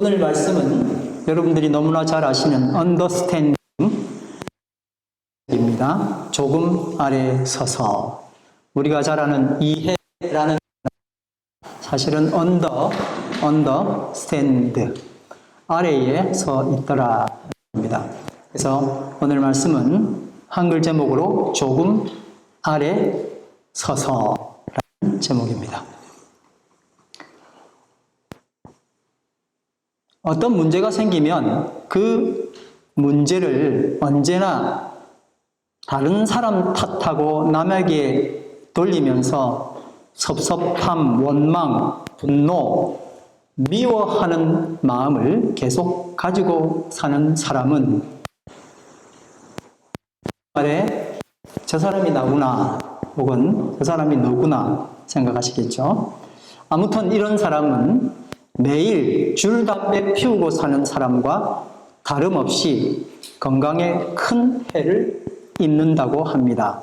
오늘 말씀은 여러분들이 너무나 잘 아시는 understanding입니다. 조금 아래 서서. 우리가 잘 아는 이해라는 사실은 understand 아래에 서 있더라 입니다. 그래서 오늘 말씀은 한글 제목으로 조금 아래 서서라는 제목입니다. 어떤 문제가 생기면 그 문제를 언제나 다른 사람 탓하고 남에게 돌리면서 섭섭함, 원망, 분노, 미워하는 마음을 계속 가지고 사는 사람은 말에 저 사람이 나구나 혹은 저 사람이 너구나 생각하시겠죠. 아무튼 이런 사람은 매일 줄담배 피우고 사는 사람과 다름없이 건강에 큰 해를 입는다고 합니다.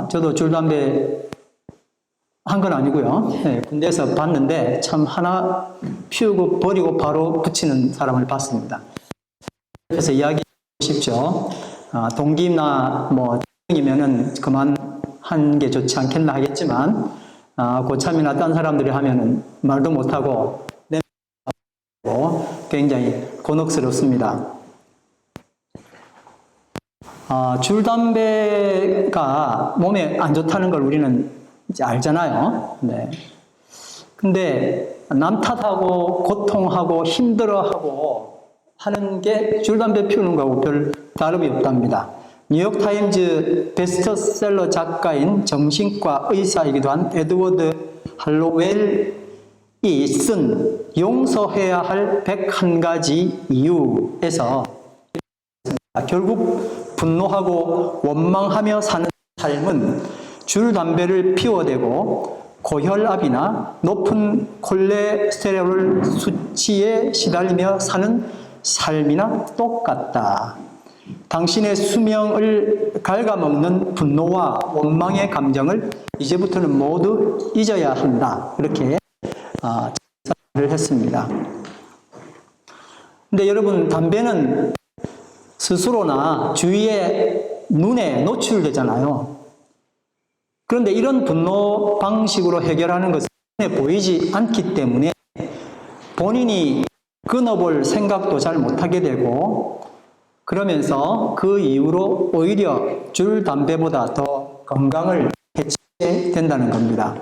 저도 줄담배 한 건 아니고요. 네, 군대에서 봤는데 참 하나 피우고 버리고 바로 붙이는 사람을 봤습니다. 그래서 이야기해 보십시오. 동기나 뭐 이면은 그만 한 게 좋지 않겠나 하겠지만 고참이나 딴 사람들이 하면은 말도 못하고 굉장히 곤혹스럽습니다. 줄담배가 몸에 안 좋다는 걸 우리는 이제 알잖아요. 네. 근데 남 탓하고 고통하고 힘들어하고 하는 게 줄담배 피우는 거하고 별 다름이 없답니다. 뉴욕타임즈 베스트셀러 작가인 정신과 의사이기도 한 에드워드 할로웰이 쓴 용서해야 할 101가지 이유에서 결국 분노하고 원망하며 사는 삶은 줄담배를 피워대고 고혈압이나 높은 콜레스테롤 수치에 시달리며 사는 삶이나 똑같다. 당신의 수명을 갉아먹는 분노와 원망의 감정을 이제부터는 모두 잊어야 한다. 이렇게 말을 했습니다. 근데 여러분, 담배는 스스로나 주위의 눈에 노출되잖아요. 그런데 이런 분노 방식으로 해결하는 것은 눈에 보이지 않기 때문에 본인이 끊어볼 생각도 잘 못하게 되고 그러면서 그 이후로 오히려 줄 담배보다 더 건강을 해치게 된다는 겁니다.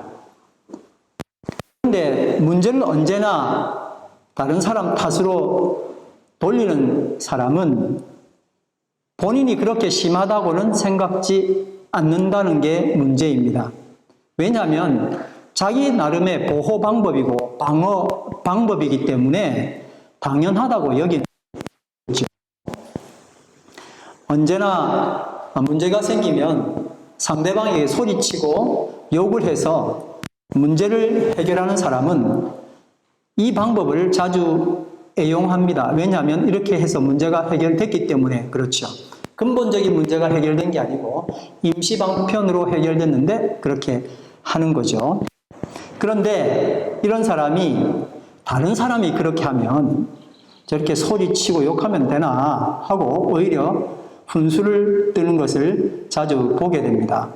그런데 문제를 언제나 다른 사람 탓으로 돌리는 사람은 본인이 그렇게 심하다고는 생각지 않는다는 게 문제입니다. 왜냐하면 자기 나름의 보호 방법이고 방어 방법이기 때문에 당연하다고 여기는 거죠. 언제나 문제가 생기면 상대방에게 소리치고 욕을 해서 문제를 해결하는 사람은 이 방법을 자주 애용합니다. 왜냐하면 이렇게 해서 문제가 해결됐기 때문에 그렇죠. 근본적인 문제가 해결된 게 아니고 임시 방편으로 해결됐는데 그렇게 하는 거죠. 그런데 이런 사람이 다른 사람이 그렇게 하면 저렇게 소리치고 욕하면 되나 하고 오히려 분수를 뜨는 것을 자주 보게 됩니다.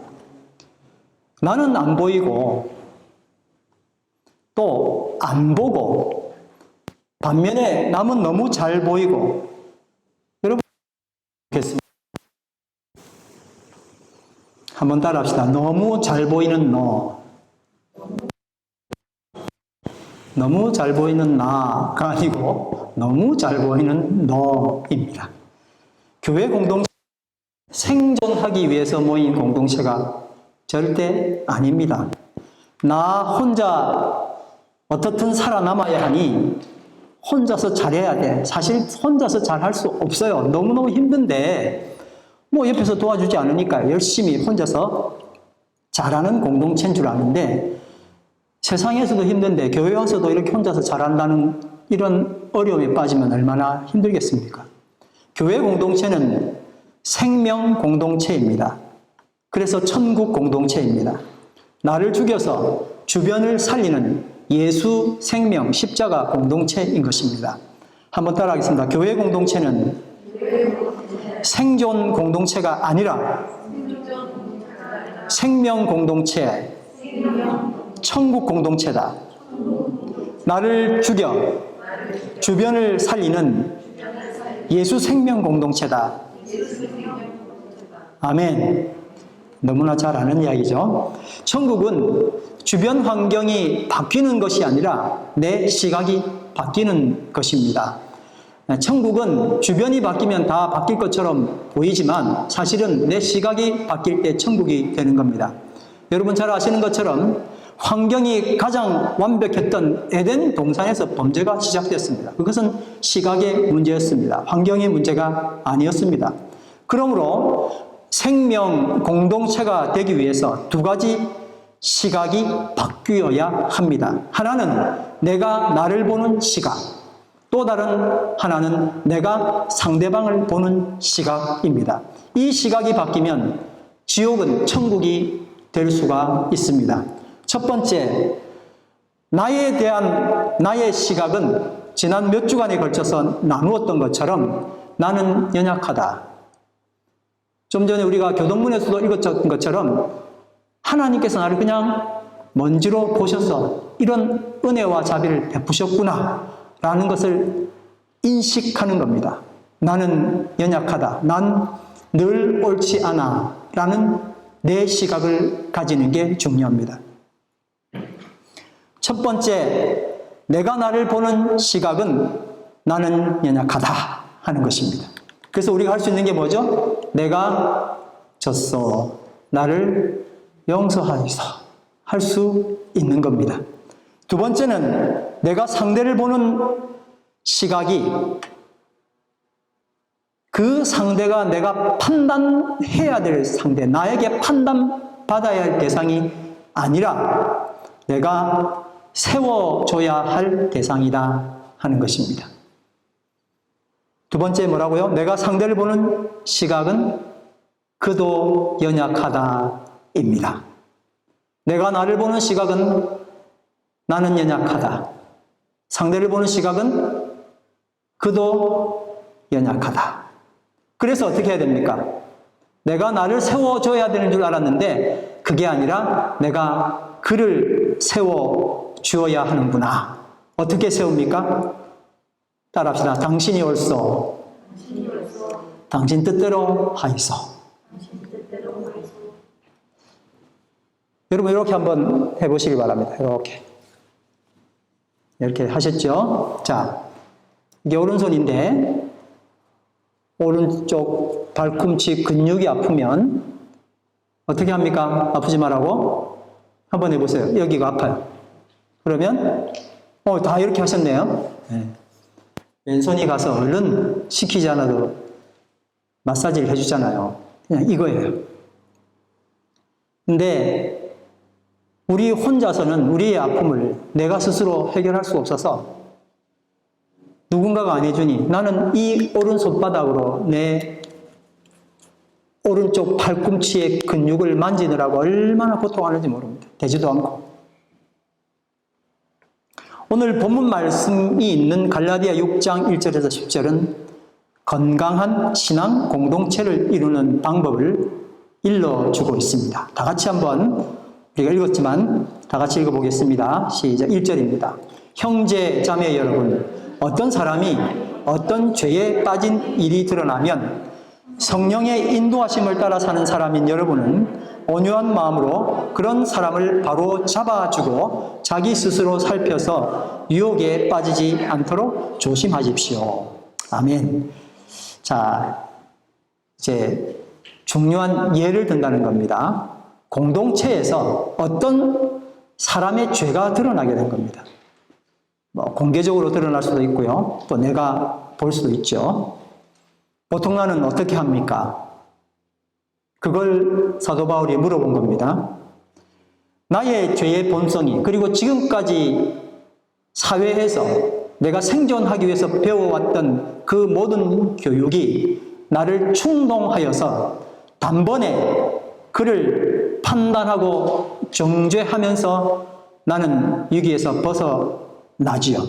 나는 안 보이고 또 안 보고 반면에 남은 너무 잘 보이고 여러분 보겠습니다. 한번 따라합시다. 너무 잘 보이는 너. 너무 잘 보이는 나가 아니고 너무 잘 보이는 너입니다. 교회 공동체 생존하기 위해서 모인 공동체가 절대 아닙니다. 나 혼자 어떻든 살아남아야 하니 혼자서 잘해야 돼. 사실 혼자서 잘할 수 없어요. 너무너무 힘든데 뭐 옆에서 도와주지 않으니까 열심히 혼자서 잘하는 공동체인 줄 아는데 세상에서도 힘든데 교회 와서도 이렇게 혼자서 잘한다는 이런 어려움에 빠지면 얼마나 힘들겠습니까? 교회 공동체는 생명 공동체입니다. 그래서 천국 공동체입니다. 나를 죽여서 주변을 살리는 예수, 생명, 십자가 공동체인 것입니다. 한번 따라하겠습니다. 교회 공동체는 생존 공동체가 아니라 생명 공동체, 천국 공동체다. 나를 죽여 주변을 살리는 예수 생명 공동체다. 아멘. 너무나 잘 아는 이야기죠. 천국은 주변 환경이 바뀌는 것이 아니라 내 시각이 바뀌는 것입니다. 천국은 주변이 바뀌면 다 바뀔 것처럼 보이지만 사실은 내 시각이 바뀔 때 천국이 되는 겁니다. 여러분 잘 아시는 것처럼 환경이 가장 완벽했던 에덴 동산에서 범죄가 시작됐습니다. 그것은 시각의 문제였습니다. 환경의 문제가 아니었습니다. 그러므로 생명 공동체가 되기 위해서 두 가지 시각이 바뀌어야 합니다. 하나는 내가 나를 보는 시각, 또 다른 하나는 내가 상대방을 보는 시각입니다. 이 시각이 바뀌면 지옥은 천국이 될 수가 있습니다. 첫 번째, 나에 대한 나의 시각은 지난 몇 주간에 걸쳐서 나누었던 것처럼 나는 연약하다. 좀 전에 우리가 교동문에서도 읽었던 것처럼 하나님께서 나를 그냥 먼지로 보셔서 이런 은혜와 자비를 베푸셨구나 라는 것을 인식하는 겁니다. 나는 연약하다. 난 늘 옳지 않아 라는 내 시각을 가지는 게 중요합니다. 첫 번째, 내가 나를 보는 시각은 나는 연약하다 하는 것입니다. 그래서 우리가 할 수 있는 게 뭐죠? 내가 졌어. 나를 용서하소서 할 수 있는 겁니다. 두 번째는 내가 상대를 보는 시각이 그 상대가 내가 판단해야 될 상대, 나에게 판단받아야 할 대상이 아니라 내가 세워줘야 할 대상이다 하는 것입니다. 두 번째 뭐라고요? 내가 상대를 보는 시각은 그도 연약하다입니다. 내가 나를 보는 시각은 나는 연약하다. 상대를 보는 시각은 그도 연약하다. 그래서 어떻게 해야 됩니까? 내가 나를 세워줘야 되는 줄 알았는데 그게 아니라 내가 그를 세워주어야 하는구나. 어떻게 세웁니까? 따라합시다. 당신이 옳소. 당신 뜻대로 하이소. 여러분 이렇게 한번 해보시기 바랍니다. 이렇게 하셨죠? 자, 이게 오른손인데 오른쪽 발꿈치 근육이 아프면 어떻게 합니까? 아프지 말라고? 한번 해보세요. 여기가 아파요. 그러면 다 이렇게 하셨네요. 네. 왼손이 가서 얼른 시키지 않아도 마사지를 해주잖아요. 그냥 이거예요. 근데 우리 혼자서는 우리의 아픔을 내가 스스로 해결할 수 없어서 누군가가 안 해주니 나는 이 오른손바닥으로 내 오른쪽 팔꿈치의 근육을 만지느라고 얼마나 고통하는지 모릅니다. 되지도 않고. 오늘 본문 말씀이 있는 갈라디아 6장 1절에서 10절은 건강한 신앙 공동체를 이루는 방법을 일러주고 있습니다. 다 같이 한번 우리가 읽었지만 다 같이 읽어보겠습니다. 시작. 1절입니다. 형제 자매 여러분, 어떤 사람이 어떤 죄에 빠진 일이 드러나면 성령의 인도하심을 따라 사는 사람인 여러분은 온유한 마음으로 그런 사람을 바로 잡아주고 자기 스스로 살펴서 유혹에 빠지지 않도록 조심하십시오. 아멘. 자, 이제 중요한 예를 든다는 겁니다. 공동체에서 어떤 사람의 죄가 드러나게 된 겁니다. 공개적으로 드러날 수도 있고요. 또 내가 볼 수도 있죠. 보통 나는 어떻게 합니까? 그걸 사도 바울이 물어본 겁니다. 나의 죄의 본성이, 그리고 지금까지 사회에서 내가 생존하기 위해서 배워왔던 그 모든 교육이 나를 충동하여서 단번에 그를 판단하고 정죄하면서 나는 위기에서 벗어나지요.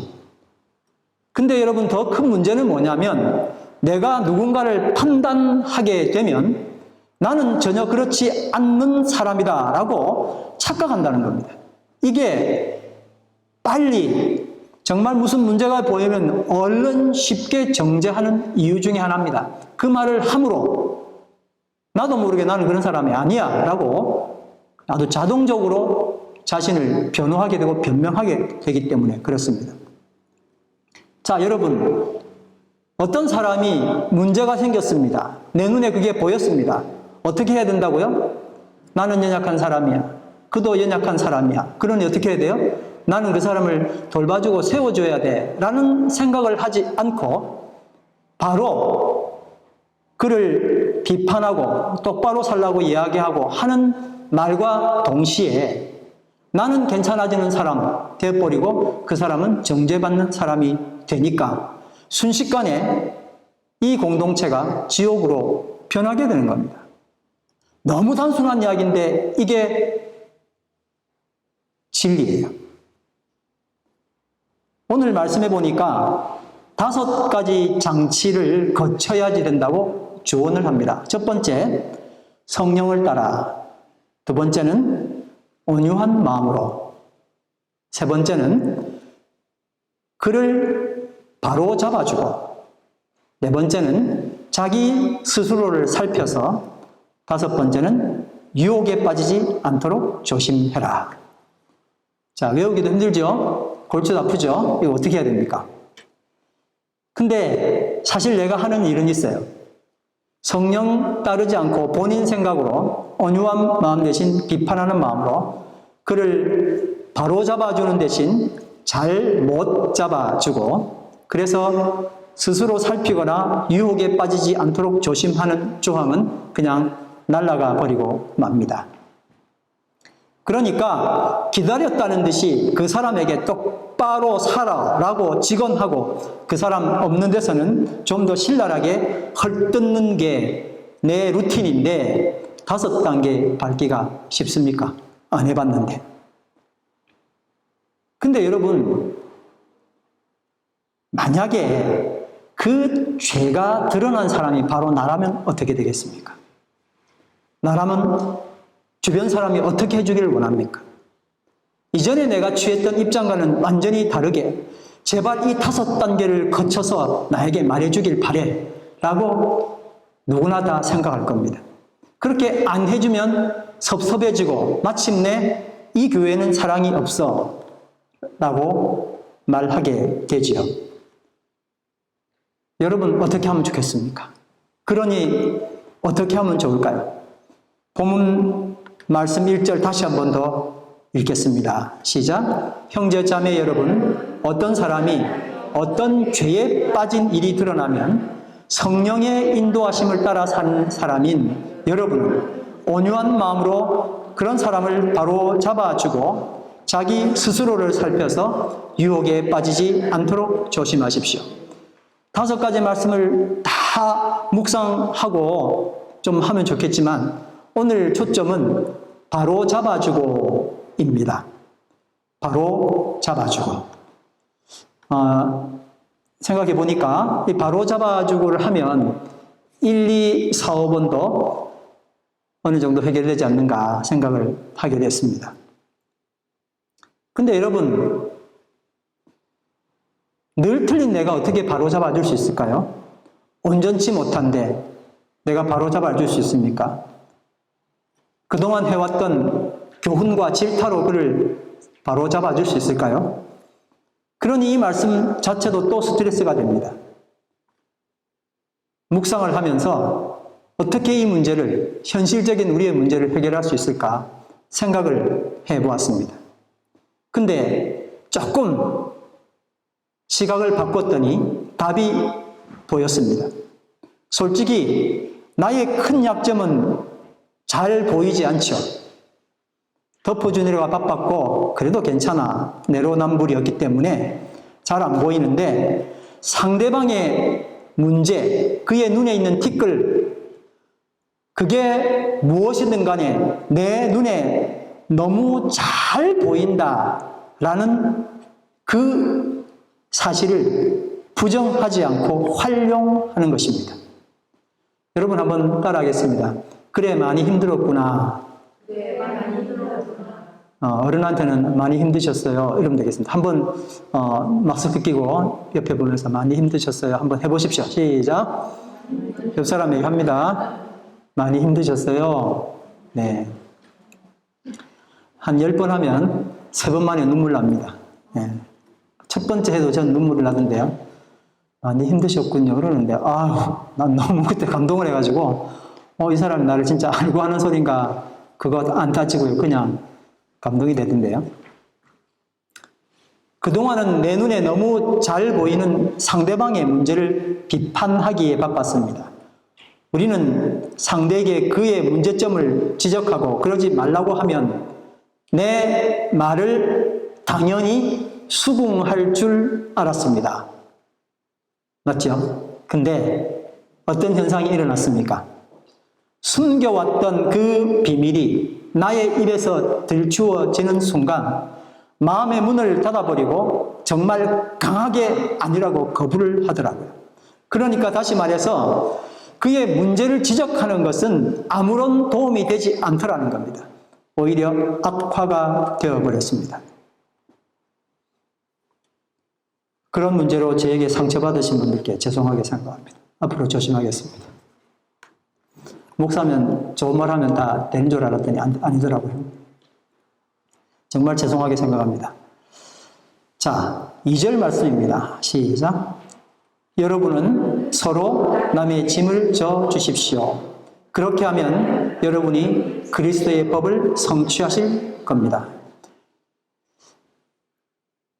근데 여러분, 더 큰 문제는 뭐냐면 내가 누군가를 판단하게 되면 나는 전혀 그렇지 않는 사람이다 라고 착각한다는 겁니다. 이게 빨리 정말 무슨 문제가 보이면 얼른 쉽게 정죄하는 이유 중에 하나입니다. 그 말을 함으로 나도 모르게 나는 그런 사람이 아니야 라고 나도 자동적으로 자신을 변호하게 되고 변명하게 되기 때문에 그렇습니다. 자, 여러분, 어떤 사람이 문제가 생겼습니다. 내 눈에 그게 보였습니다. 어떻게 해야 된다고요? 나는 연약한 사람이야. 그도 연약한 사람이야. 그러니 어떻게 해야 돼요? 나는 그 사람을 돌봐주고 세워줘야 돼 라는 생각을 하지 않고 바로 그를 비판하고 똑바로 살라고 이야기하고 하는 말과 동시에 나는 괜찮아지는 사람 되어버리고 그 사람은 정죄받는 사람이 되니까 순식간에 이 공동체가 지옥으로 변하게 되는 겁니다. 너무 단순한 이야기인데 이게 진리예요. 오늘 말씀해 보니까 5가지 장치를 거쳐야지 된다고 조언을 합니다. 첫 번째, 성령을 따라. 두 번째는 온유한 마음으로. 세 번째는 그를 바로 잡아주고. 네 번째는 자기 스스로를 살펴서. 다섯 번째는 유혹에 빠지지 않도록 조심해라. 자, 외우기도 힘들죠? 골치도 아프죠? 이거 어떻게 해야 됩니까? 근데 사실 내가 하는 일은 있어요. 성령 따르지 않고 본인 생각으로 온유한 마음 대신 비판하는 마음으로 그를 바로 잡아주는 대신 잘 못 잡아주고 그래서 스스로 살피거나 유혹에 빠지지 않도록 조심하는 조항은 그냥 날아가 버리고 맙니다. 그러니까 기다렸다는 듯이 그 사람에게 똑바로 살아라고 직언하고 그 사람 없는 데서는 좀 더 신랄하게 헐뜯는 게 내 루틴인데 5단계 밟기가 쉽습니까? 안 해봤는데. 근데 여러분, 만약에 그 죄가 드러난 사람이 바로 나라면 어떻게 되겠습니까? 나라면 주변 사람이 어떻게 해주기를 원합니까? 이전에 내가 취했던 입장과는 완전히 다르게 제발 이 5단계를 거쳐서 나에게 말해주길 바래 라고 누구나 다 생각할 겁니다. 그렇게 안 해주면 섭섭해지고 마침내 이 교회는 사랑이 없어 라고 말하게 되지요. 여러분, 어떻게 하면 좋겠습니까? 그러니 어떻게 하면 좋을까요? 본문 말씀 1절 다시 한 번 더 읽겠습니다. 시작. 형제 자매 여러분, 어떤 사람이 어떤 죄에 빠진 일이 드러나면 성령의 인도하심을 따라 사는 사람인 여러분은 온유한 마음으로 그런 사람을 바로 잡아주고 자기 스스로를 살펴서 유혹에 빠지지 않도록 조심하십시오. 5가지 말씀을 다 묵상하고 좀 하면 좋겠지만 오늘 초점은 바로 잡아주고입니다. 바로 잡아주고. 생각해 보니까 이 바로 잡아주고를 하면 1, 2, 4, 5번도 어느 정도 해결되지 않는가 생각을 하게 됐습니다. 근데 여러분, 늘 틀린 내가 어떻게 바로 잡아줄 수 있을까요? 온전치 못한데 내가 바로 잡아줄 수 있습니까? 그동안 해왔던 교훈과 질타로 그를 바로 잡아줄 수 있을까요? 그러니 이 말씀 자체도 또 스트레스가 됩니다. 묵상을 하면서 어떻게 이 문제를, 현실적인 우리의 문제를 해결할 수 있을까 생각을 해보았습니다. 근데 조금 시각을 바꿨더니 답이 보였습니다. 솔직히 나의 큰 약점은 잘 보이지 않죠. 덮어주느라고 바빴고 그래도 괜찮아. 내로남불이었기 때문에 잘 안 보이는데 상대방의 문제, 그의 눈에 있는 티끌, 그게 무엇이든 간에 내 눈에 너무 잘 보인다라는 그 사실을 부정하지 않고 활용하는 것입니다. 여러분 한번 따라하겠습니다. 그래, 많이 힘들었구나. 어른한테는 많이 힘드셨어요. 이러면 되겠습니다. 한번 마스크 끼고 옆에 보면서 많이 힘드셨어요. 한번 해보십시오. 시작. 옆 사람에게 합니다. 많이 힘드셨어요. 네. 한 10번 하면 3번 만에 눈물 납니다. 네. 첫 번째 해도 전 눈물이 나던데요. 많이 힘드셨군요. 그러는데, 난 너무 그때 감동을 해가지고, 이 사람이 나를 진짜 알고 하는 소린가, 그거 안 따지고요. 그냥 감동이 되던데요. 그동안은 내 눈에 너무 잘 보이는 상대방의 문제를 비판하기에 바빴습니다. 우리는 상대에게 그의 문제점을 지적하고 그러지 말라고 하면 내 말을 당연히 수긍할 줄 알았습니다. 맞죠? 근데 어떤 현상이 일어났습니까? 숨겨왔던 그 비밀이 나의 입에서 들추어지는 순간 마음의 문을 닫아버리고 정말 강하게 아니라고 거부를 하더라고요. 그러니까 다시 말해서 그의 문제를 지적하는 것은 아무런 도움이 되지 않더라는 겁니다. 오히려 악화가 되어버렸습니다. 그런 문제로 저에게 상처받으신 분들께 죄송하게 생각합니다. 앞으로 조심하겠습니다. 목사면 좋은 말 하면 다 되는 줄 알았더니 아니더라고요. 정말 죄송하게 생각합니다. 자, 2절 말씀입니다. 시작. 여러분은 서로 남의 짐을 져 주십시오. 그렇게 하면 여러분이 그리스도의 법을 성취하실 겁니다.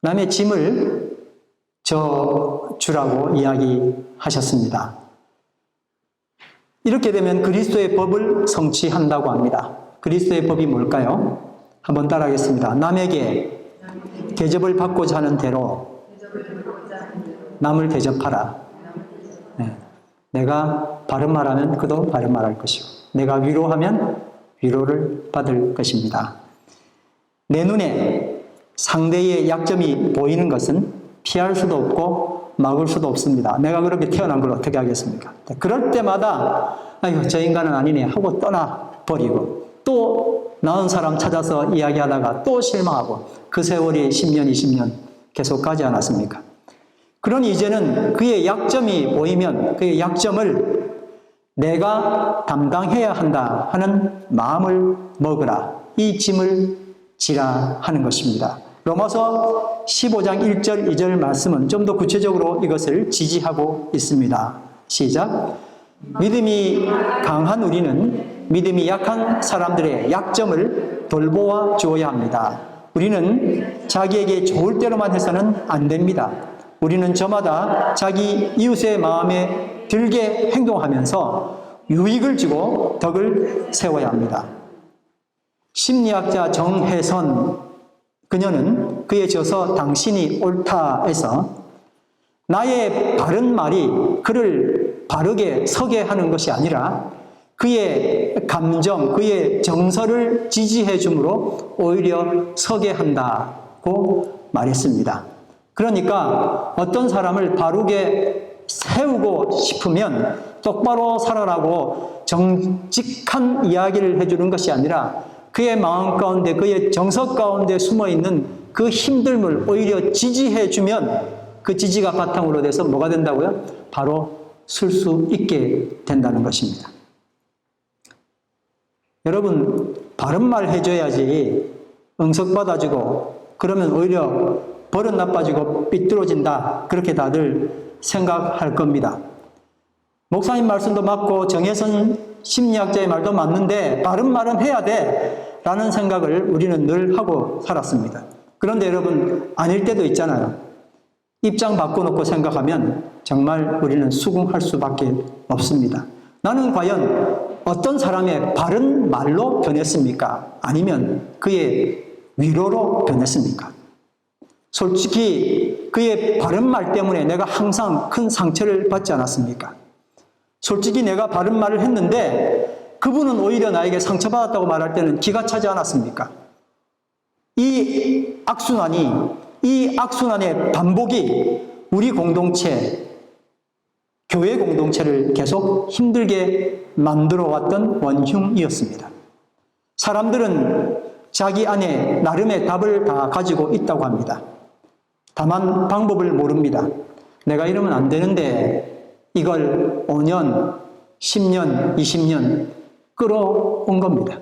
남의 짐을 져 주라고 이야기하셨습니다. 이렇게 되면 그리스도의 법을 성취한다고 합니다. 그리스도의 법이 뭘까요? 한번 따라하겠습니다. 남에게 대접을 받고자 하는 대로 남을 대접하라. 네. 내가 바른 말하면 그도 바른 말할 것이고 내가 위로하면 위로를 받을 것입니다. 내 눈에 상대의 약점이 보이는 것은 피할 수도 없고 막을 수도 없습니다. 내가 그렇게 태어난 걸 어떻게 하겠습니까? 그럴 때마다 아이고 저 인간은 아니네 하고 떠나버리고 또 나은 사람 찾아서 이야기하다가 또 실망하고 그 세월이 10년, 20년 계속 가지 않았습니까? 그러니 이제는 그의 약점이 보이면 그의 약점을 내가 담당해야 한다 하는 마음을 먹으라. 이 짐을 지라 하는 것입니다. 로마서 15장 1절, 2절 말씀은 좀 더 구체적으로 이것을 지지하고 있습니다. 시작. 믿음이 강한 우리는 믿음이 약한 사람들의 약점을 돌보아 주어야 합니다. 우리는 자기에게 좋을 대로만 해서는 안 됩니다. 우리는 저마다 자기 이웃의 마음에 들게 행동하면서 유익을 주고 덕을 세워야 합니다. 심리학자 정혜선 그녀는 그에 져서 당신이 옳다에서 나의 바른 말이 그를 바르게 서게 하는 것이 아니라 그의 감정, 그의 정서를 지지해 주므로 오히려 서게 한다고 말했습니다. 그러니까 어떤 사람을 바르게 세우고 싶으면 똑바로 살아라고 정직한 이야기를 해주는 것이 아니라 그의 마음 가운데, 그의 정서 가운데 숨어있는 그 힘듦을 오히려 지지해주면 그 지지가 바탕으로 돼서 뭐가 된다고요? 바로 쓸 수 있게 된다는 것입니다. 여러분, 바른 말 해줘야지 응석받아주고 그러면 오히려 버릇 나빠지고 삐뚤어진다. 그렇게 다들 생각할 겁니다. 목사님 말씀도 맞고 정혜선 심리학자의 말도 맞는데 바른 말은 해야 돼 라는 생각을 우리는 늘 하고 살았습니다. 그런데 여러분 아닐 때도 있잖아요. 입장 바꿔놓고 생각하면 정말 우리는 수긍할 수밖에 없습니다. 나는 과연 어떤 사람의 바른 말로 변했습니까? 아니면 그의 위로로 변했습니까? 솔직히 그의 바른 말 때문에 내가 항상 큰 상처를 받지 않았습니까? 솔직히 내가 바른 말을 했는데 그분은 오히려 나에게 상처받았다고 말할 때는 기가 차지 않았습니까? 이 악순환의 반복이 우리 공동체, 교회 공동체를 계속 힘들게 만들어 왔던 원흉이었습니다. 사람들은 자기 안에 나름의 답을 다 가지고 있다고 합니다. 다만 방법을 모릅니다. 내가 이러면 안 되는데 이걸 5년, 10년, 20년 끌어온 겁니다.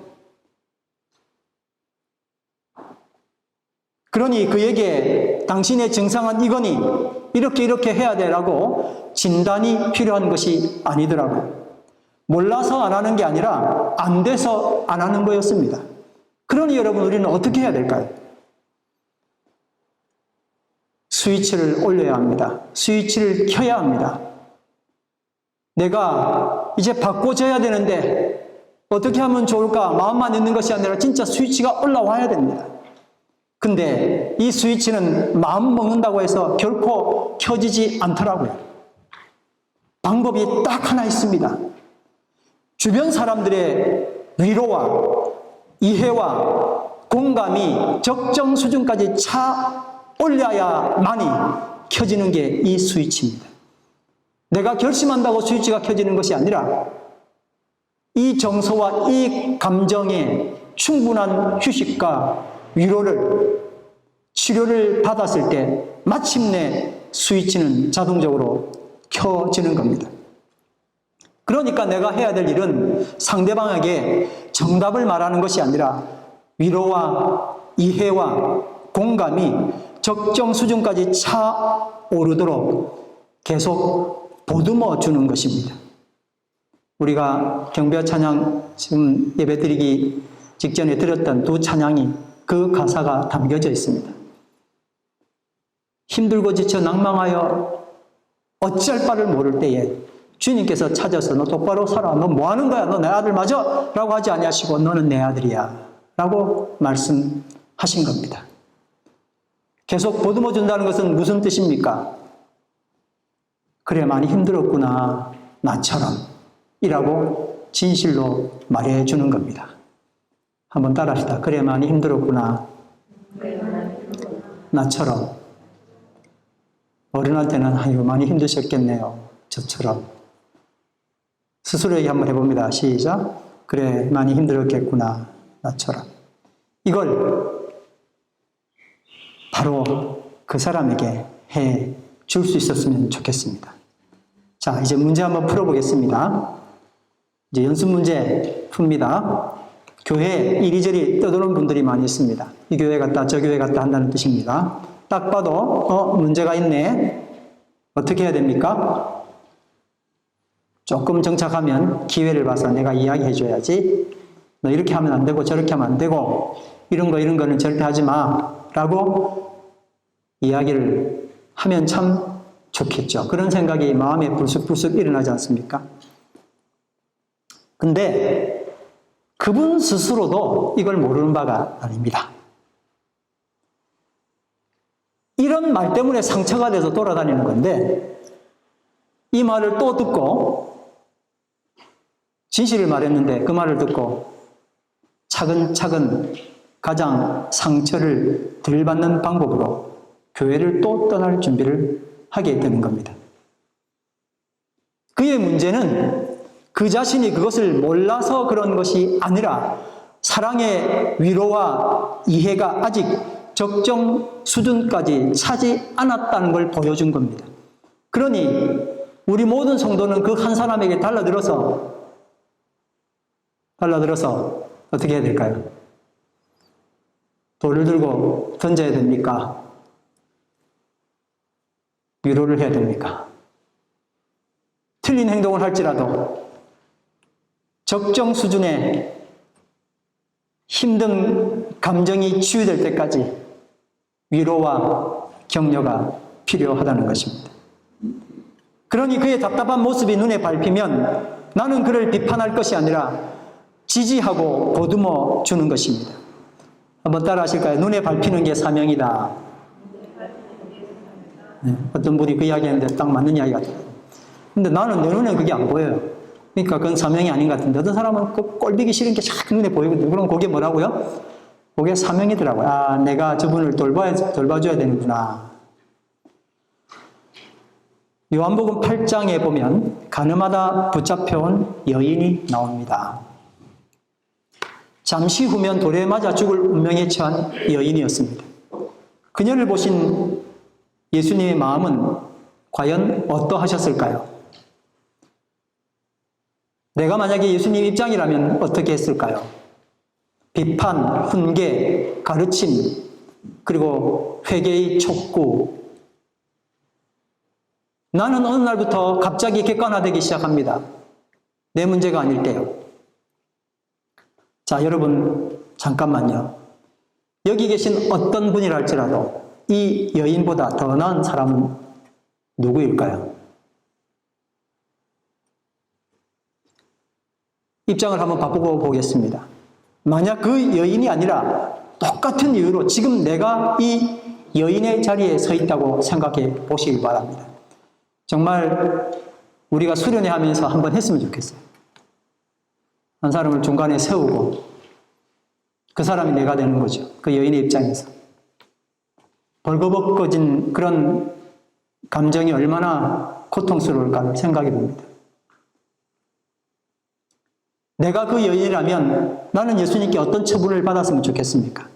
그러니 그에게 당신의 증상은 이거니 이렇게 해야 되라고 진단이 필요한 것이 아니더라고요. 몰라서 안 하는 게 아니라 안 돼서 안 하는 거였습니다. 그러니 여러분, 우리는 어떻게 해야 될까요? 스위치를 올려야 합니다. 스위치를 켜야 합니다. 내가 이제 바꿔줘야 되는데 어떻게 하면 좋을까? 마음만 있는 것이 아니라 진짜 스위치가 올라와야 됩니다. 근데 이 스위치는 마음 먹는다고 해서 결코 켜지지 않더라고요. 방법이 딱 하나 있습니다. 주변 사람들의 위로와 이해와 공감이 적정 수준까지 차 올려야만이 켜지는 게 이 스위치입니다. 내가 결심한다고 스위치가 켜지는 것이 아니라 이 정서와 이 감정에 충분한 휴식과 위로를, 치료를 받았을 때 마침내 스위치는 자동적으로 켜지는 겁니다. 그러니까 내가 해야 될 일은 상대방에게 정답을 말하는 것이 아니라 위로와 이해와 공감이 적정 수준까지 차오르도록 계속 보듬어 주는 것입니다. 우리가 경배 찬양 지금 예배드리기 직전에 들었던 두 찬양이 그 가사가 담겨져 있습니다. 힘들고 지쳐 낭망하여 어찌할 바를 모를 때에 주님께서 찾아서 너 똑바로 살아. 너 뭐 하는 거야? 너 내 아들 맞아? 라고 하지 아니하시고 너는 내 아들이야. 라고 말씀하신 겁니다. 계속 보듬어 준다는 것은 무슨 뜻입니까? 그래, 많이 힘들었구나. 나처럼. 이라고 진실로 말해 주는 겁니다. 한번 따라합시다. 그래, 많이 힘들었구나. 나처럼. 어른한테는 아유, 많이 힘드셨겠네요. 저처럼. 스스로 얘기 한번 해봅니다. 시작. 그래, 많이 힘들었겠구나. 나처럼. 이걸 바로 그 사람에게 해 줄 수 있었으면 좋겠습니다. 자, 이제 문제 한번 풀어보겠습니다. 이제 연습 문제 풉니다. 교회에 이리저리 떠도는 분들이 많이 있습니다. 이 교회 갔다 저 교회 갔다 한다는 뜻입니다. 딱 봐도 문제가 있네. 어떻게 해야 됩니까? 조금 정착하면 기회를 봐서 내가 이야기해 줘야지. 너 이렇게 하면 안 되고 저렇게 하면 안 되고 이런 거는 절대 하지 마 라고 이야기를 하면 참 좋겠죠. 그런 생각이 마음에 불쑥불쑥 일어나지 않습니까? 근데 그분 스스로도 이걸 모르는 바가 아닙니다. 이런 말 때문에 상처가 돼서 돌아다니는 건데 이 말을 또 듣고 진실을 말했는데 그 말을 듣고 차근차근 가장 상처를 덜 받는 방법으로 교회를 또 떠날 준비를 하게 되는 겁니다. 그의 문제는 그 자신이 그것을 몰라서 그런 것이 아니라 사랑의 위로와 이해가 아직 적정 수준까지 차지 않았다는 걸 보여준 겁니다. 그러니 우리 모든 성도는 그 한 사람에게 달라들어서 어떻게 해야 될까요? 돌을 들고 던져야 됩니까? 위로를 해야 됩니까? 틀린 행동을 할지라도 적정 수준의 힘든 감정이 치유될 때까지 위로와 격려가 필요하다는 것입니다. 그러니 그의 답답한 모습이 눈에 밟히면 나는 그를 비판할 것이 아니라 지지하고 보듬어 주는 것입니다. 한번 따라 하실까요? 눈에 밟히는 게 사명이다. 네, 어떤 분이 그 이야기 했는데 딱 맞는 이야기 같아요. 근데 나는 내 눈에 그게 안 보여요. 그러니까 그건 사명이 아닌 것 같은데 어떤 사람은 그 꼴보기 싫은 게 자꾸 눈에 보이거든요. 그럼 그게 뭐라고요? 그게 사명이더라고요. 아, 내가 저분을 돌봐줘야 되는구나. 요한복음 8장에 보면 가늠하다 붙잡혀온 여인이 나옵니다. 잠시 후면 돌에 맞아 죽을 운명에 처한 여인이었습니다. 그녀를 보신 예수님의 마음은 과연 어떠하셨을까요? 내가 만약에 예수님 입장이라면 어떻게 했을까요? 비판, 훈계, 가르침, 그리고 회개의 촉구. 나는 어느 날부터 갑자기 객관화되기 시작합니다. 내 문제가 아닐 때요. 자, 여러분 잠깐만요. 여기 계신 어떤 분이랄지라도 이 여인보다 더 나은 사람은 누구일까요? 입장을 한번 바꾸고 보겠습니다. 만약 그 여인이 아니라 똑같은 이유로 지금 내가 이 여인의 자리에 서 있다고 생각해 보시기 바랍니다. 정말 우리가 수련회 하면서 한번 했으면 좋겠어요. 한 사람을 중간에 세우고 그 사람이 내가 되는 거죠. 그 여인의 입장에서. 벌거벗겨진 그런 감정이 얼마나 고통스러울까를 생각해 봅니다. 내가 그 여인이라면 나는 예수님께 어떤 처분을 받았으면 좋겠습니까?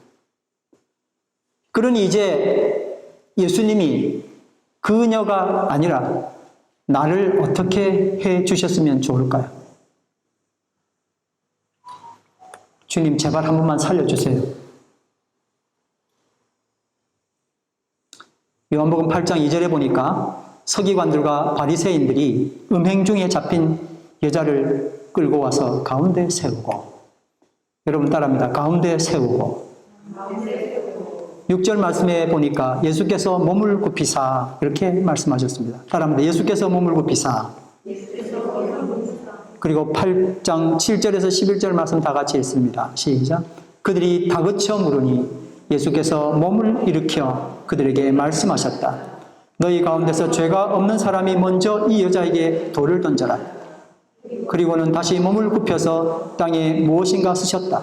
그러니 이제 예수님이 그녀가 아니라 나를 어떻게 해 주셨으면 좋을까요? 주님, 제발 한 번만 살려주세요. 요한복음 8장 2절에 보니까 서기관들과 바리새인들이 음행 중에 잡힌 여자를 끌고 와서 가운데 세우고, 여러분 따라합니다. 가운데 세우고. 6절 말씀에 보니까 예수께서 몸을 굽히사 이렇게 말씀하셨습니다. 따라합니다. 예수께서 몸을 굽히사. 그리고 8장 7절에서 11절 말씀 다 같이 읽습니다. 시작. 그들이 다그쳐 물으니 예수께서 몸을 일으켜 그들에게 말씀하셨다. 너희 가운데서 죄가 없는 사람이 먼저 이 여자에게 돌을 던져라. 그리고는 다시 몸을 굽혀서 땅에 무엇인가 쓰셨다.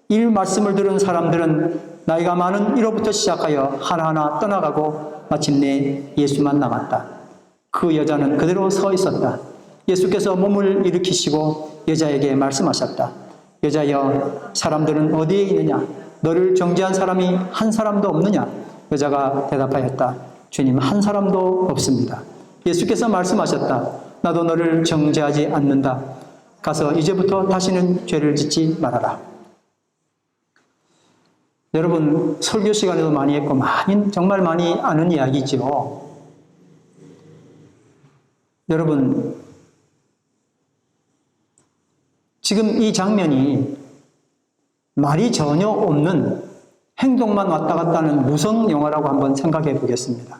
이 말씀을 들은 사람들은 나이가 많은 이로부터 시작하여 하나하나 떠나가고 마침내 예수만 남았다. 그 여자는 그대로 서 있었다. 예수께서 몸을 일으키시고 여자에게 말씀하셨다. 여자여, 사람들은 어디에 있느냐? 너를 정죄한 사람이 한 사람도 없느냐? 여자가 대답하였다. 주님, 한 사람도 없습니다. 예수께서 말씀하셨다. 나도 너를 정죄하지 않는다. 가서 이제부터 다시는 죄를 짓지 말아라. 여러분, 설교 시간에도 많이 했고 정말 많이 아는 이야기죠. 여러분, 지금 이 장면이 말이 전혀 없는 행동만 왔다 갔다 하는 무성 영화라고 한번 생각해 보겠습니다.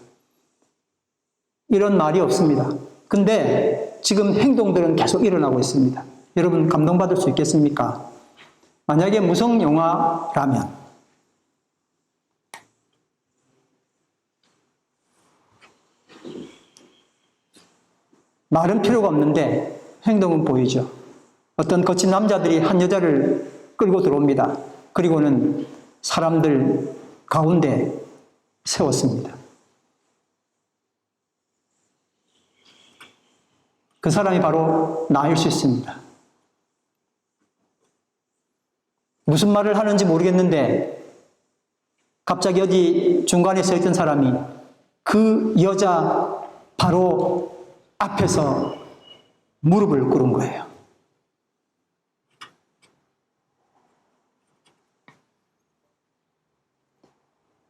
이런 말이 없습니다. 근데 지금 행동들은 계속 일어나고 있습니다. 여러분 감동받을 수 있겠습니까? 만약에 무성 영화라면 말은 필요가 없는데 행동은 보이죠. 어떤 거친 남자들이 한 여자를 끌고 들어옵니다. 그리고는 사람들 가운데 세웠습니다. 그 사람이 바로 나일 수 있습니다. 무슨 말을 하는지 모르겠는데 갑자기 어디 중간에 서 있던 사람이 그 여자 바로 앞에서 무릎을 꿇은 거예요.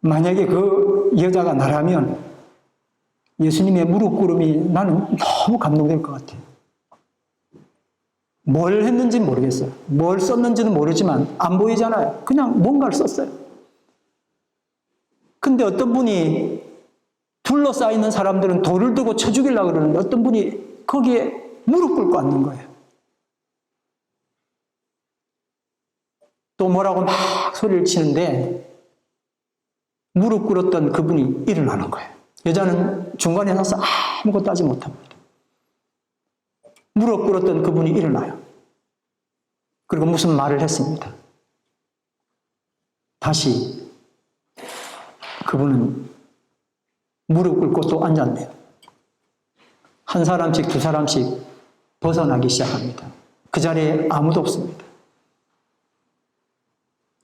만약에 그 여자가 나라면 예수님의 무릎 꿇음이 나는 너무 감동될 것 같아요. 뭘 했는지는 모르겠어요. 뭘 썼는지는 모르지만 안 보이잖아요. 그냥 뭔가를 썼어요. 근데 어떤 분이 둘러싸이는 사람들은 돌을 들고 쳐 죽이려고 그러는데 어떤 분이 거기에 무릎 꿇고 앉는 거예요. 또 뭐라고 막 소리를 치는데 무릎 꿇었던 그분이 일어나는 거예요. 여자는 중간에 서서 아무것도 하지 못합니다. 무릎 꿇었던 그분이 일어나요. 그리고 무슨 말을 했습니다. 다시 그분은 무릎 꿇고 또 앉았네요. 한 사람씩 두 사람씩 벗어나기 시작합니다. 그 자리에 아무도 없습니다.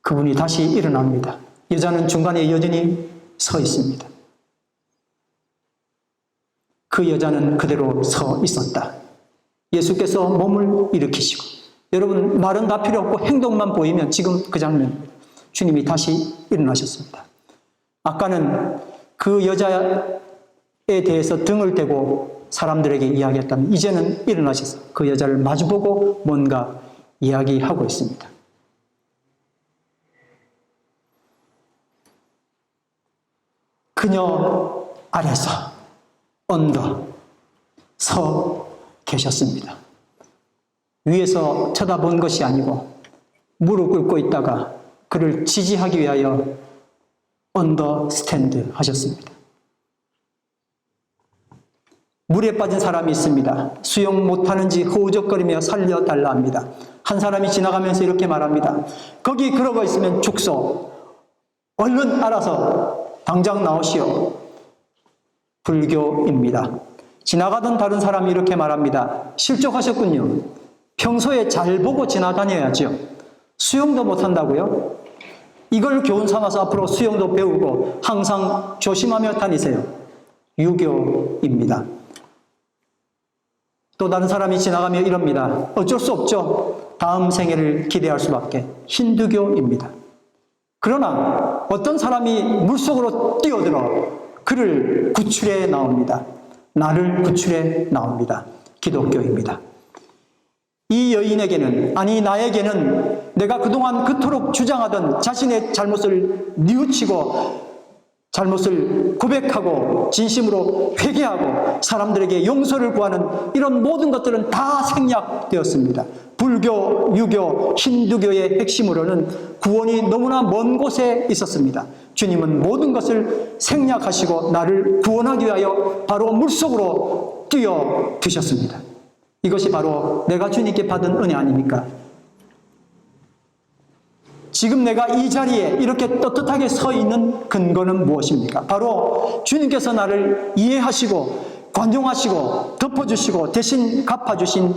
그분이 다시 일어납니다. 여자는 중간에 여전히 서 있습니다. 그 여자는 그대로 서 있었다. 예수께서 몸을 일으키시고, 여러분 말은 다 필요 없고 행동만 보이면 지금 그 장면, 주님이 다시 일어나셨습니다. 아까는 그 여자에 대해서 등을 대고 사람들에게 이야기했다면 이제는 일어나셔서 그 여자를 마주보고 뭔가 이야기하고 있습니다. 그녀 아래서 언더 서 계셨습니다. 위에서 쳐다본 것이 아니고 무릎 꿇고 있다가 그를 지지하기 위하여 언더스탠드 하셨습니다. 물에 빠진 사람이 있습니다. 수영 못하는지 허우적거리며 살려달라 합니다. 한 사람이 지나가면서 이렇게 말합니다. 거기 그러고 있으면 죽소. 얼른 알아서 당장 나오시오. 불교입니다. 지나가던 다른 사람이 이렇게 말합니다. 실족하셨군요. 평소에 잘 보고 지나다녀야죠. 수영도 못한다고요? 이걸 교훈 삼아서 앞으로 수영도 배우고 항상 조심하며 다니세요. 유교입니다. 또 다른 사람이 지나가며 이럽니다. 어쩔 수 없죠. 다음 생애를 기대할 수밖에. 힌두교입니다. 그러나 어떤 사람이 물속으로 뛰어들어 그를 구출해 나옵니다. 나를 구출해 나옵니다. 기독교입니다. 이 여인에게는, 아니 나에게는 내가 그동안 그토록 주장하던 자신의 잘못을 뉘우치고 잘못을 고백하고 진심으로 회개하고 사람들에게 용서를 구하는 이런 모든 것들은 다 생략되었습니다. 불교, 유교, 힌두교의 핵심으로는 구원이 너무나 먼 곳에 있었습니다. 주님은 모든 것을 생략하시고 나를 구원하기 위하여 바로 물속으로 뛰어드셨습니다. 이것이 바로 내가 주님께 받은 은혜 아닙니까? 지금 내가 이 자리에 이렇게 떳떳하게 서 있는 근거는 무엇입니까? 바로 주님께서 나를 이해하시고 관용하시고 덮어주시고 대신 갚아주신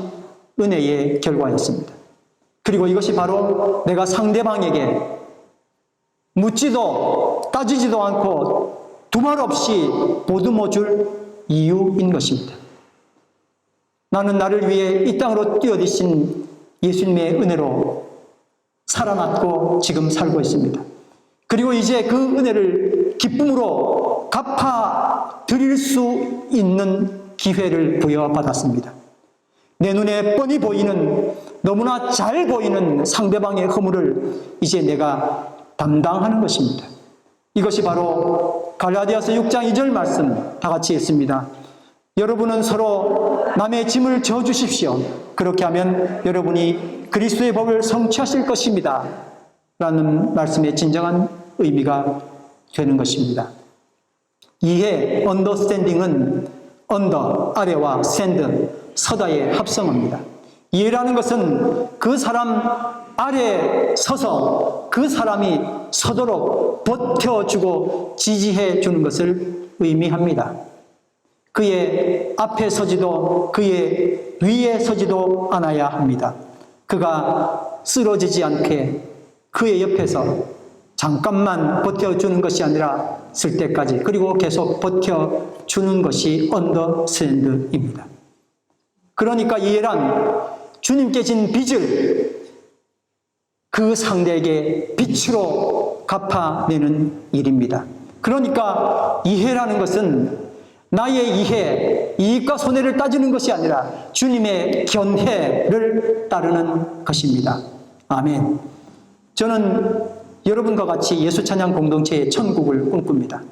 은혜의 결과였습니다. 그리고 이것이 바로 내가 상대방에게 묻지도 따지지도 않고 두말 없이 보듬어 줄 이유인 것입니다. 나는 나를 위해 이 땅으로 뛰어드신 예수님의 은혜로 살아났고 지금 살고 있습니다. 그리고 이제 그 은혜를 기쁨으로 갚아 드릴 수 있는 기회를 부여받았습니다. 내 눈에 뻔히 보이는, 너무나 잘 보이는 상대방의 허물을 이제 내가 담당하는 것입니다. 이것이 바로 갈라디아서 6장 2절 말씀 다 같이 읽습니다. 여러분은 서로 남의 짐을 져주십시오. 그렇게 하면 여러분이 그리스도의 법을 성취하실 것입니다. 라는 말씀의 진정한 의미가 되는 것입니다. 이해, 언더스탠딩은 언더, 아래와 스탠드, 서다의 합성어입니다. 이해라는 것은 그 사람 아래 서서 그 사람이 서도록 버텨주고 지지해 주는 것을 의미합니다. 그의 앞에 서지도 그의 위에 서지도 않아야 합니다. 그가 쓰러지지 않게 그의 옆에서 잠깐만 버텨주는 것이 아니라 쓸 때까지, 그리고 계속 버텨주는 것이 언더스탠드입니다. 그러니까 이해란 주님께 진 빚을 그 상대에게 빛으로 갚아내는 일입니다. 그러니까 이해라는 것은 나의 이해, 이익과 손해를 따지는 것이 아니라 주님의 견해를 따르는 것입니다. 아멘. 저는 여러분과 같이 예수찬양 공동체의 천국을 꿈꿉니다.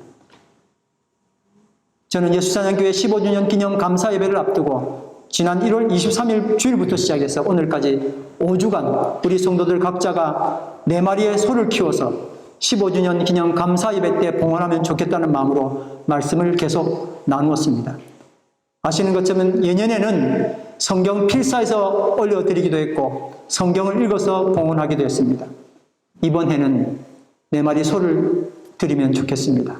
저는 예수찬양교회 15주년 기념 감사 예배를 앞두고 지난 1월 23일 주일부터 시작해서 오늘까지 5주간 우리 성도들 각자가 4마리의 소를 키워서 15주년 기념 감사 예배 때 봉헌하면 좋겠다는 마음으로 말씀을 계속 나누었습니다. 아시는 것처럼 예년에는 성경 필사에서 올려드리기도 했고 성경을 읽어서 봉헌하기도 했습니다. 이번 해는 4마리 소를 드리면 좋겠습니다.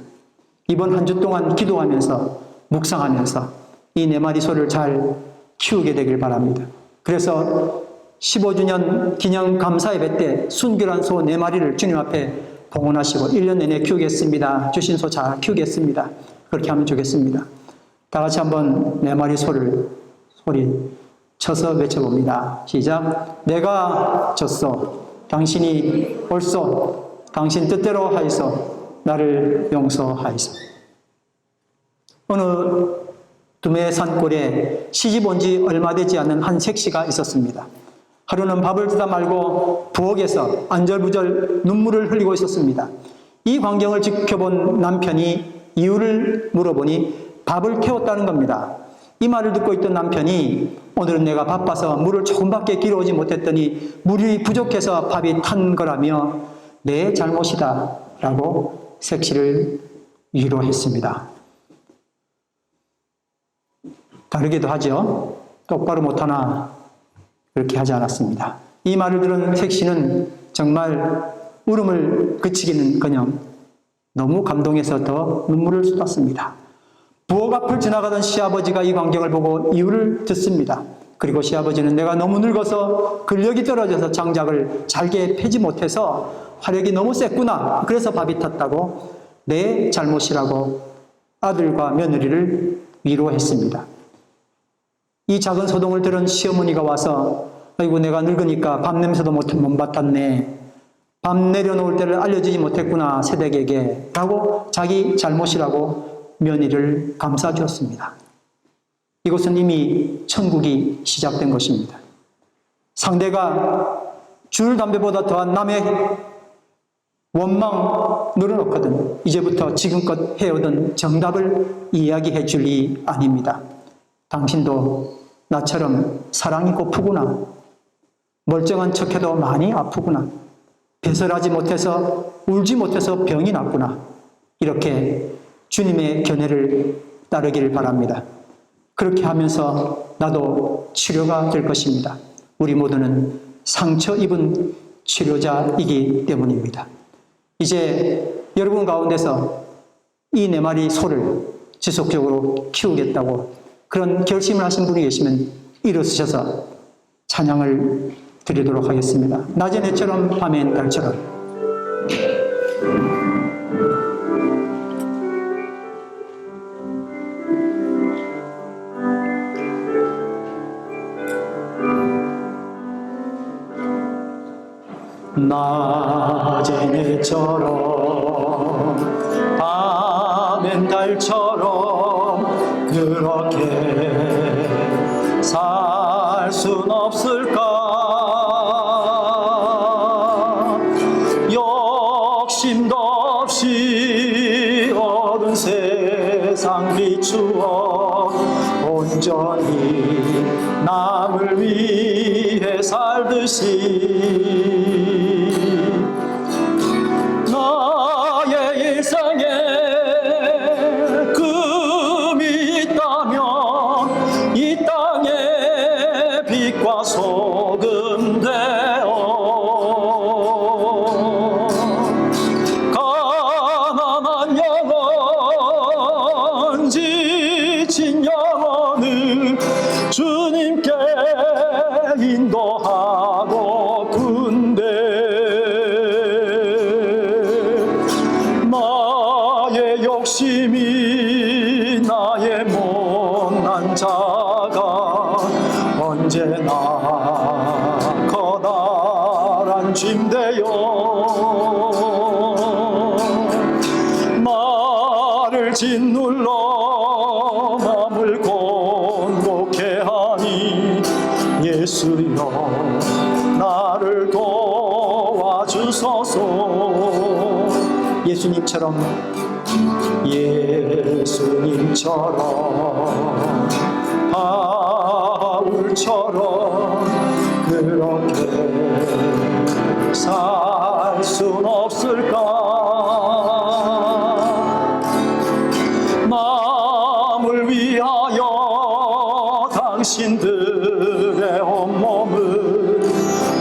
이번 한 주 동안 기도하면서 묵상하면서 이 4마리 소를 잘 키우게 되길 바랍니다. 그래서 15주년 기념 감사 예배 때 순결한 소 4마리를 주님 앞에 봉헌하시고 1년 내내 키우겠습니다. 주신 소 잘 키우겠습니다. 그렇게 하면 좋겠습니다. 다 같이 한번 4마리 소를 소리 쳐서 외쳐봅니다. 시작. 내가 졌소. 당신이 옳소. 당신 뜻대로 하이소. 나를 용서하이소. 어느 두메 산골에 시집 온 지 얼마 되지 않은 한 색시가 있었습니다. 하루는 밥을 주다 말고 부엌에서 안절부절 눈물을 흘리고 있었습니다. 이 광경을 지켜본 남편이 이유를 물어보니 밥을 태웠다는 겁니다. 이 말을 듣고 있던 남편이 오늘은 내가 바빠서 물을 조금밖에 길어오지 못했더니 물이 부족해서 밥이 탄 거라며 내 잘못이다 라고 색시를 위로했습니다. 다르게도 하죠. 똑바로 못하나 그렇게 하지 않았습니다. 이 말을 들은 색시는 정말 울음을 그치기는커녕 너무 감동해서 더 눈물을 쏟았습니다. 부엌 앞을 지나가던 시아버지가 이 광경을 보고 이유를 듣습니다. 그리고 시아버지는 내가 너무 늙어서 근력이 떨어져서 장작을 잘게 패지 못해서 화력이 너무 셌구나. 그래서 밥이 탔다고 내 잘못이라고 아들과 며느리를 위로했습니다. 이 작은 소동을 들은 시어머니가 와서 아이고 내가 늙으니까 밥 냄새도 못 맡았네. 밥 내려놓을 때를 알려주지 못했구나 새댁에게 라고 자기 잘못이라고 며느리를 감싸주었습니다. 이것은 이미 천국이 시작된 것입니다. 상대가 줄 담배보다 더한 남의 원망 늘어놓거든 이제부터 지금껏 해오던 정답을 이야기해 줄 리 아닙니다. 당신도 나처럼 사랑이 고프구나. 멀쩡한 척해도 많이 아프구나. 배설하지 못해서 울지 못해서 병이 났구나. 이렇게 주님의 견해를 따르기를 바랍니다. 그렇게 하면서 나도 치료가 될 것입니다. 우리 모두는 상처 입은 치료자이기 때문입니다. 이제 여러분 가운데서 이 4마리 소를 지속적으로 키우겠다고 그런 결심을 하신 분이 계시면 일어서셔서 찬양을 드리도록 하겠습니다. 낮의 해처럼 밤엔 달처럼. 낮의 해처럼 밤엔 달처럼 그렇게 살 순 없을까. 욕심도 없이 어두운 세상 비추어 온전히 남을 위해 살듯이 나의 일상에 금이 있다면 이 땅에 빛과 소금 되어 가난한 영혼 지친 영혼을 주님께 인도하고픈데 나의 욕심이 나의 못난 자가 언제나 커다란 짐되어 나를 짓눌러 마음을 곤곡해 하니 예수여 나를 도와주소서. 예수님처럼 바울처럼 그렇게 살 순 없을까. 남을 위하여 당신들의 온몸을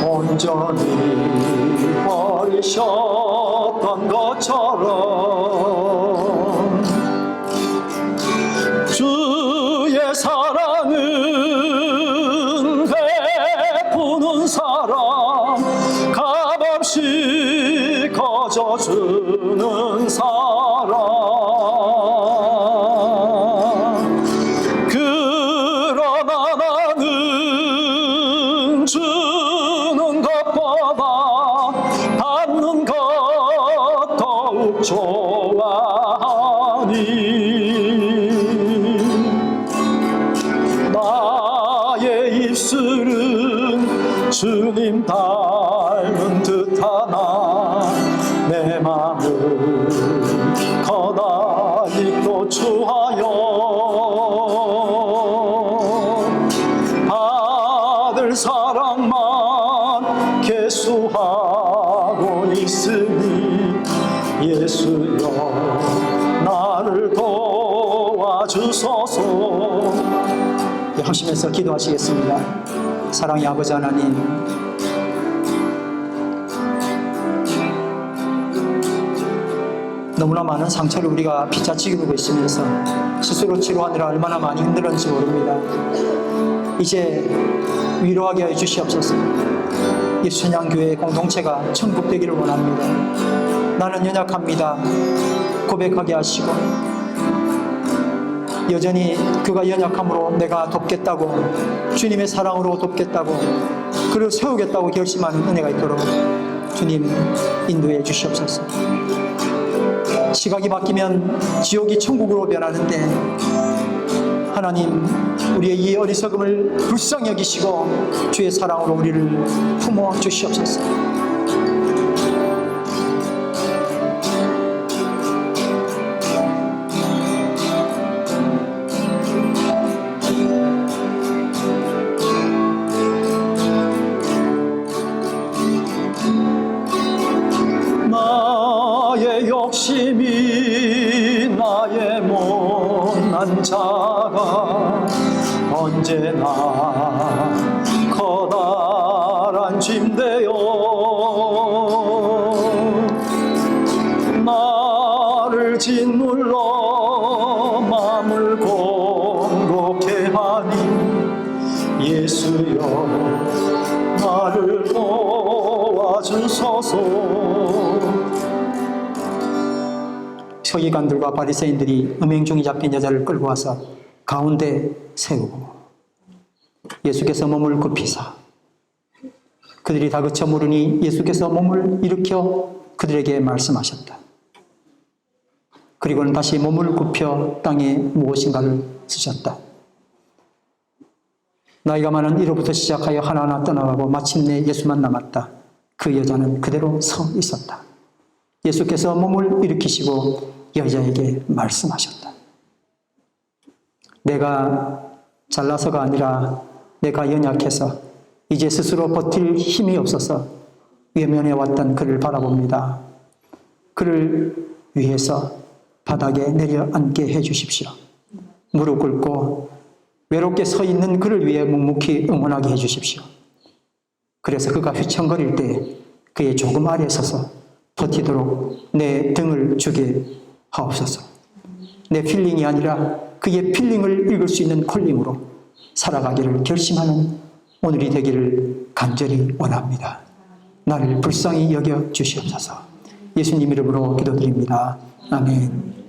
온전히 버리셨던 은 베푸는 사람, 값없이 거저주는 사람, 그러나 나는 주는 것보다 받는 것 더욱 좋아하니 나의 입술은 주님 닮은 듯하나 내 마음은 거다히 고추하여 받을 사랑만 계수하고 있으니 예수여 나를 도와주소서. 하시면서 기도하시겠습니다. 사랑의 아버지 하나님, 너무나 많은 상처를 우리가 피자치기고 있으면서 스스로 치료하느라 얼마나 많이 힘들었는지 모릅니다. 이제 위로하게 해 주시옵소서. 예수천양교회 공동체가 천국되기를 원합니다. 나는 연약합니다 고백하게 하시고, 여전히 그가 연약함으로 내가 돕겠다고, 주님의 사랑으로 돕겠다고, 그를 세우겠다고 결심하는 은혜가 있도록 주님 인도해 주시옵소서. 시각이 바뀌면 지옥이 천국으로 변하는데 하나님, 우리의 이 어리석음을 불쌍히 여기시고 주의 사랑으로 우리를 품어 주시옵소서. 나의 욕심이 나의 못난 자가 언제나 커다란 짐되어 나를 짓눌러 마음을 공곡해 하니 예수여 나를 도와주소서. 서기관들과 바리새인들이 음행중에 잡힌 여자를 끌고 와서 가운데 세우고 예수께서 몸을 굽히사 그들이 다 그쳐 물으니 예수께서 몸을 일으켜 그들에게 말씀하셨다. 그리고는 다시 몸을 굽혀 땅에 무엇인가를 쓰셨다. 나이가 많은 이로부터 시작하여 하나하나 떠나가고 마침내 예수만 남았다. 그 여자는 그대로 서 있었다. 예수께서 몸을 일으키시고 여자에게 말씀하셨다. 내가 잘나서가 아니라 내가 연약해서 이제 스스로 버틸 힘이 없어서 외면해 왔던 그를 바라봅니다. 그를 위해서 바닥에 내려앉게 해주십시오. 무릎 꿇고 외롭게 서 있는 그를 위해 묵묵히 응원하게 해주십시오. 그래서 그가 휘청거릴 때 그의 조금 아래에 서서 버티도록 내 등을 주게 하옵소서. 내 필링이 아니라 그의 필링을 읽을 수 있는 콜링으로 살아가기를 결심하는 오늘이 되기를 간절히 원합니다. 나를 불쌍히 여겨 주시옵소서. 예수님 이름으로 기도드립니다. 아멘.